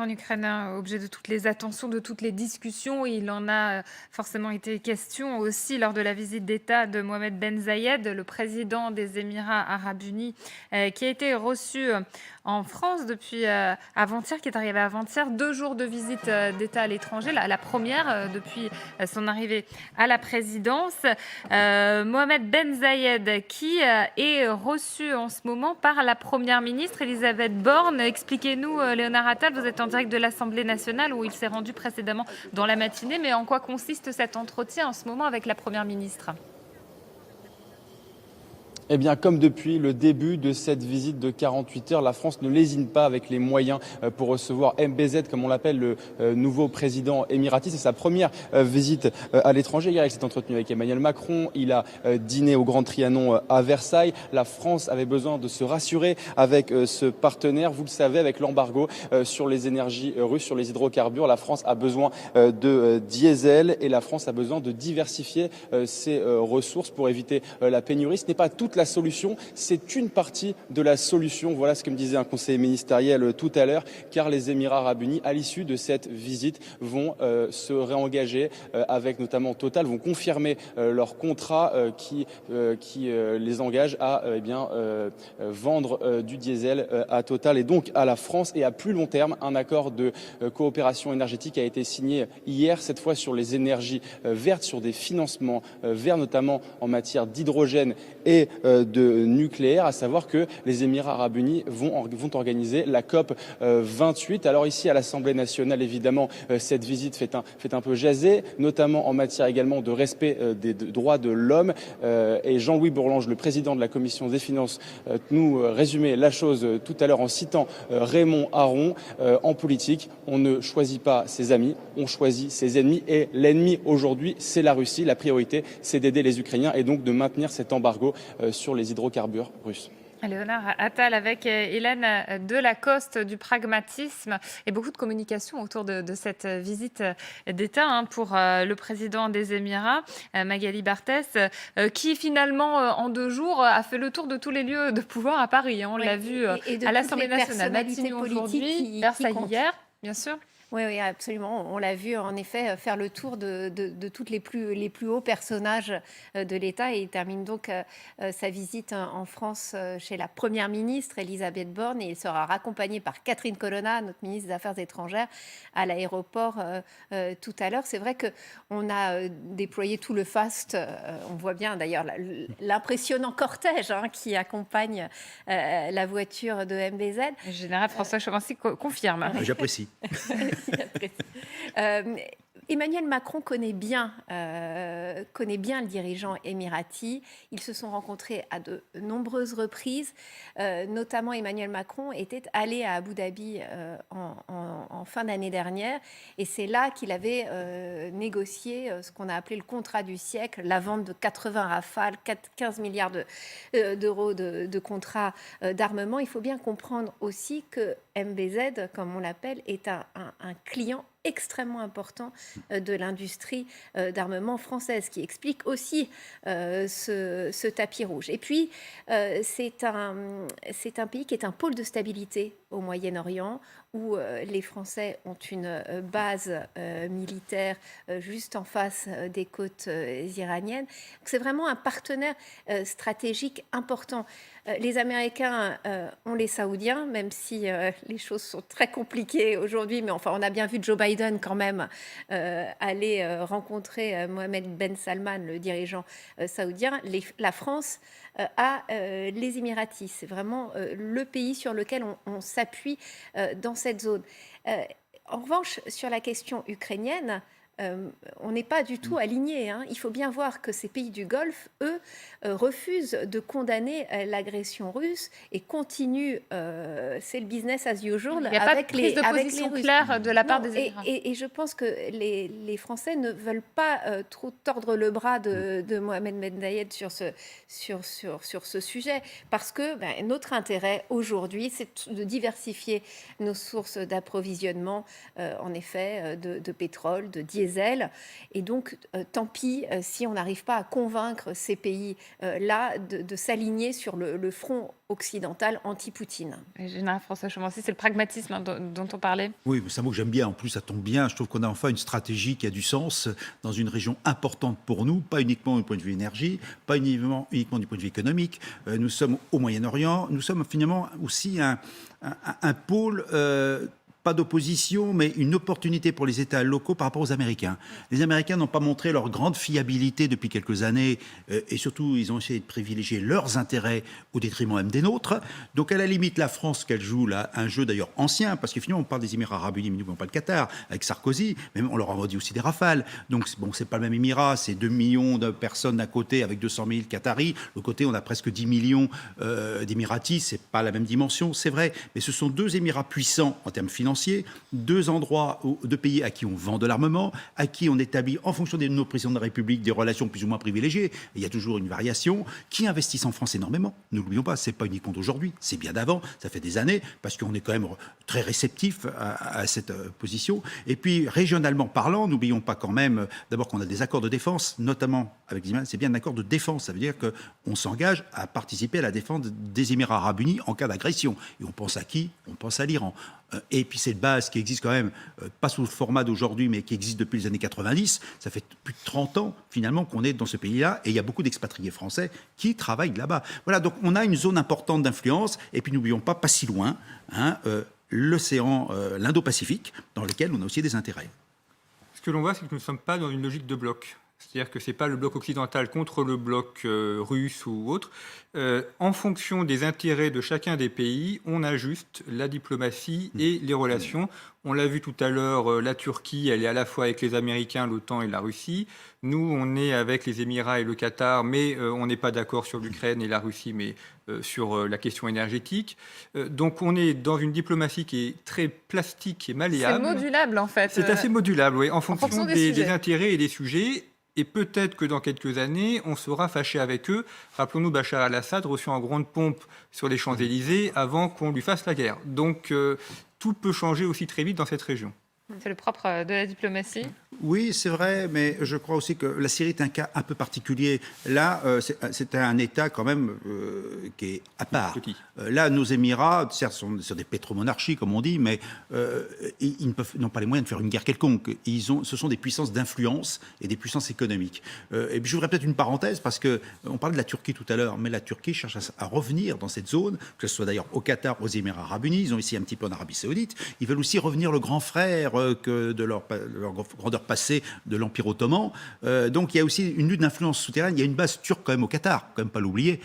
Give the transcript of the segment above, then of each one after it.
en Ukraine, objet de toutes les attentions, de toutes les discussions. Il en a forcément été question aussi lors de la visite d'État de Mohamed Ben Zayed, le président des Émirats arabes unis, qui a été reçu en France depuis avant-hier, qui est arrivé avant-hier. 2 jours de visite d'État à l'étranger, la première depuis son arrivée à la présidence. Mohamed Ben Zayed, qui est reçu en ce moment par la Première ministre Elisabeth Borne. Expliquez-nous, Léonard Attal, vous êtes en direct de l'Assemblée nationale où il s'est rendu précédemment dans la matinée. Mais en quoi consiste cet entretien en ce moment avec la Première ministre ? Eh bien, comme depuis le début de cette visite de 48 heures, la France ne lésine pas avec les moyens pour recevoir MBZ, comme on l'appelle, le nouveau président émirati. C'est sa première visite à l'étranger. Hier, il s'est entretenu avec Emmanuel Macron. Il a dîné au Grand Trianon à Versailles. La France avait besoin de se rassurer avec ce partenaire. Vous le savez, avec l'embargo sur les énergies russes, sur les hydrocarbures, la France a besoin de diesel et la France a besoin de diversifier ses ressources pour éviter la pénurie. Ce n'est pas toute la solution, c'est une partie de la solution. Voilà ce que me disait un conseiller ministériel tout à l'heure, car les Émirats arabes unis, à l'issue de cette visite, vont se réengager avec notamment Total, vont confirmer leur contrat qui les engage à vendre du diesel à Total et donc à la France. Et à plus long terme, un accord de coopération énergétique a été signé hier, cette fois sur les énergies vertes, sur des financements verts, notamment en matière d'hydrogène et de nucléaire, à savoir que les Émirats arabes unis vont organiser la COP 28. Alors ici à l'Assemblée nationale, évidemment, cette visite fait un peu jaser, notamment en matière également de respect des droits de l'homme. Et Jean-Louis Bourlanges, le président de la Commission des finances, nous résumait la chose tout à l'heure en citant Raymond Aron. En politique, on ne choisit pas ses amis, on choisit ses ennemis. Et l'ennemi aujourd'hui, c'est la Russie. La priorité, c'est d'aider les Ukrainiens et donc de maintenir cet embargo sur les hydrocarbures russes. Léonard Attal avec Hélène Delacoste du pragmatisme et beaucoup de communication autour de cette visite d'État pour le président des Émirats, Magali Barthès, qui finalement en 2 jours a fait le tour de tous les lieux de pouvoir à Paris. On l'a vu et à l'Assemblée nationale, Matignon aujourd'hui, Versailles hier, bien sûr. Oui, oui, absolument. On l'a vu en effet faire le tour de toutes les plus hauts personnages de l'État et il termine donc sa visite en France chez la Première ministre Elisabeth Borne et il sera raccompagné par Catherine Colonna, notre ministre des Affaires étrangères, à l'aéroport tout à l'heure. C'est vrai qu'on a déployé tout le faste. On voit bien d'ailleurs l'impressionnant cortège qui accompagne la voiture de MBZ. Le général François Chovancy confirme. J'apprécie. Emmanuel Macron connaît bien le dirigeant émirati. Ils se sont rencontrés à de nombreuses reprises. Notamment, Emmanuel Macron était allé à Abu Dhabi en fin d'année dernière. Et c'est là qu'il avait négocié ce qu'on a appelé le contrat du siècle, la vente de 80 Rafales, 15 milliards d'euros de contrats d'armement. Il faut bien comprendre aussi que MBZ, comme on l'appelle, est un client extrêmement important de l'industrie d'armement française, qui explique aussi ce tapis rouge. Et puis, c'est un pays qui est un pôle de stabilité au Moyen-Orient, où les Français ont une base militaire juste en face des côtes iraniennes. C'est vraiment un partenaire stratégique important. Les Américains ont les Saoudiens, même si les choses sont très compliquées aujourd'hui, mais enfin, on a bien vu Joe Biden quand même aller rencontrer Mohamed Ben Salman, le dirigeant saoudien. La France a les Émiratis. C'est vraiment le pays sur lequel on s'appuie dans cette zone. En revanche, sur la question ukrainienne, on n'est pas du tout alignés. Il faut bien voir que ces pays du Golfe, eux, refusent de condamner l'agression russe et continuent, c'est le business as usual. Il n'y a pas de prise de position claire de la part des Émirats. Et je pense que les Français ne veulent pas trop tordre le bras de Mohamed Ben Zayed sur ce sujet, parce que notre intérêt aujourd'hui, c'est de diversifier nos sources d'approvisionnement, en effet, de pétrole, de diesel, ses ailes. Et donc, tant pis si on n'arrive pas à convaincre ces pays-là de s'aligner sur le front occidental anti-Poutine. Général François Chauvency, c'est le pragmatisme dont on parlait. Oui, c'est un mot que j'aime bien. En plus, ça tombe bien. Je trouve qu'on a enfin une stratégie qui a du sens dans une région importante pour nous, pas uniquement du point de vue énergie, pas uniquement du point de vue économique. Nous sommes au Moyen-Orient. Nous sommes finalement aussi un pôle... pas d'opposition, mais une opportunité pour les États locaux par rapport aux Américains. Les Américains n'ont pas montré leur grande fiabilité depuis quelques années, et surtout, ils ont essayé de privilégier leurs intérêts au détriment même des nôtres. Donc, à la limite, la France, qu'elle joue là, un jeu d'ailleurs ancien, parce que finalement, on parle des Émirats Arabes Unis, mais nous ne pas le Qatar, avec Sarkozy, mais on leur a dit aussi des Rafales. Donc, bon, c'est pas le même Émirat, c'est 2 millions de personnes d'un côté avec 200 000 Qataris. De l'autre côté, on a presque 10 millions d'Émiratis. C'est pas la même dimension, c'est vrai, mais ce sont deux Émirats puissants en termes financiers, deux endroits, deux pays à qui on vend de l'armement, à qui on établit, en fonction de nos présidents de la République, des relations plus ou moins privilégiées. Et il y a toujours une variation, qui investissent en France énormément. Ne l'oublions pas, c'est pas uniquement d'aujourd'hui, c'est bien d'avant, ça fait des années, parce qu'on est quand même très réceptif à cette position. Et puis, régionalement parlant, n'oublions pas quand même, d'abord qu'on a des accords de défense, notamment avec les Émirats, c'est bien un accord de défense. Ça veut dire qu'on s'engage à participer à la défense des Émirats Arabes Unis en cas d'agression. Et on pense à qui? On pense à l'Iran. Et puis cette base qui existe quand même, pas sous le format d'aujourd'hui, mais qui existe depuis les années 90, ça fait plus de 30 ans finalement qu'on est dans ce pays-là, et il y a beaucoup d'expatriés français qui travaillent là-bas. Voilà, donc on a une zone importante d'influence, et puis n'oublions pas si loin, l'océan, l'Indo-Pacifique, dans lequel on a aussi des intérêts. Ce que l'on voit, c'est que nous ne sommes pas dans une logique de bloc. C'est-à-dire que ce n'est pas le bloc occidental contre le bloc russe ou autre. En fonction des intérêts de chacun des pays, on ajuste la diplomatie et les relations. On l'a vu tout à l'heure, la Turquie, elle est à la fois avec les Américains, l'OTAN et la Russie. Nous, on est avec les Émirats et le Qatar, mais on n'est pas d'accord sur l'Ukraine et la Russie, mais sur la question énergétique. Donc on est dans une diplomatie qui est très plastique et malléable. C'est modulable en fait. C'est assez modulable, oui, en fonction des des intérêts et des sujets. Et peut-être que dans quelques années, on sera fâché avec eux. Rappelons-nous Bachar al-Assad reçu en grande pompe sur les Champs-Élysées avant qu'on lui fasse la guerre. Donc tout peut changer aussi très vite dans cette région. C'est le propre de la diplomatie. Oui, c'est vrai, mais je crois aussi que la Syrie est un cas un peu particulier. Là, c'est un État quand même qui est à part. Là, nos Émirats, certes, sont sur des pétromonarchies, comme on dit, mais ils n'ont pas les moyens de faire une guerre quelconque. Ce sont des puissances d'influence et des puissances économiques. Et puis, j'ouvrais peut-être une parenthèse, parce qu'on parlait de la Turquie tout à l'heure, mais la Turquie cherche à revenir dans cette zone, que ce soit d'ailleurs au Qatar, aux Émirats Arabes Unis, ils ont ici un petit peu en Arabie Saoudite. Ils veulent aussi revenir le grand frère de leur grandeur passée de l'Empire ottoman. Donc il y a aussi une lutte d'influence souterraine. Il y a une base turque quand même au Qatar, quand même pas l'oublier.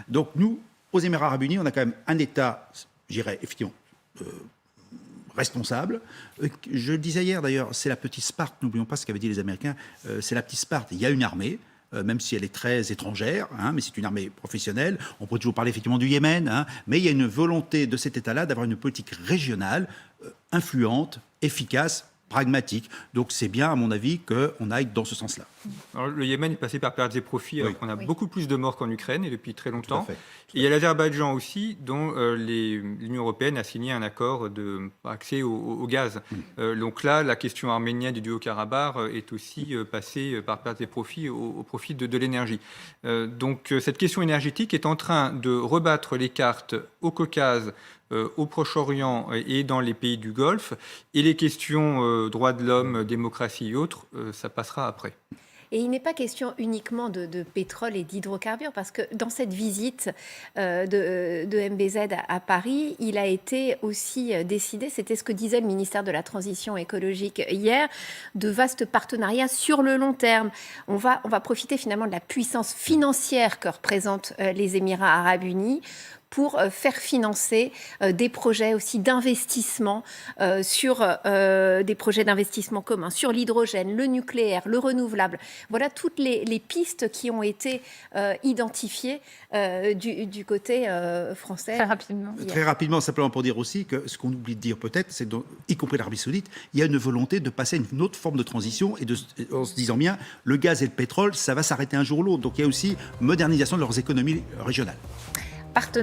Donc nous, aux Émirats Arabes Unis, on a quand même un État, je dirais, effectivement, responsable. Je le disais hier d'ailleurs, c'est la petite Sparte. N'oublions pas ce qu'avaient dit les Américains. C'est la petite Sparte. Il y a une armée. Même si elle est très étrangère, mais c'est une armée professionnelle. On peut toujours parler effectivement du Yémen, mais il y a une volonté de cet État-là d'avoir une politique régionale influente, efficace, pragmatique. Donc c'est bien, à mon avis, qu'on aille dans ce sens-là. Alors, le Yémen est passé par pertes et profits, alors qu'on a beaucoup plus de morts qu'en Ukraine, et depuis très longtemps. Tout à fait. Et il y a l'Azerbaïdjan aussi, dont l'Union européenne a signé un accord d'accès au gaz. Donc là, la question arménienne du Haut-Karabakh est aussi passée par pertes et profits au profit de l'énergie. Donc cette question énergétique est en train de rebattre les cartes au Caucase, au Proche-Orient et dans les pays du Golfe. Et les questions droits de l'homme, démocratie et autres, ça passera après. Et il n'est pas question uniquement de pétrole et d'hydrocarbures, parce que dans cette visite de MBZ à Paris, il a été aussi décidé, c'était ce que disait le ministère de la Transition écologique hier, de vastes partenariats sur le long terme. On va profiter finalement de la puissance financière que représentent les Émirats Arabes Unis pour faire financer des projets aussi d'investissement sur des projets d'investissement communs, sur l'hydrogène, le nucléaire, le renouvelable. Voilà toutes les pistes qui ont été identifiées du côté français. Très rapidement. Très rapidement, simplement pour dire aussi que ce qu'on oublie de dire peut-être, c'est y compris l'Arabie Saoudite, il y a une volonté de passer à une autre forme de transition en se disant bien, le gaz et le pétrole, ça va s'arrêter un jour ou l'autre. Donc il y a aussi modernisation de leurs économies régionales.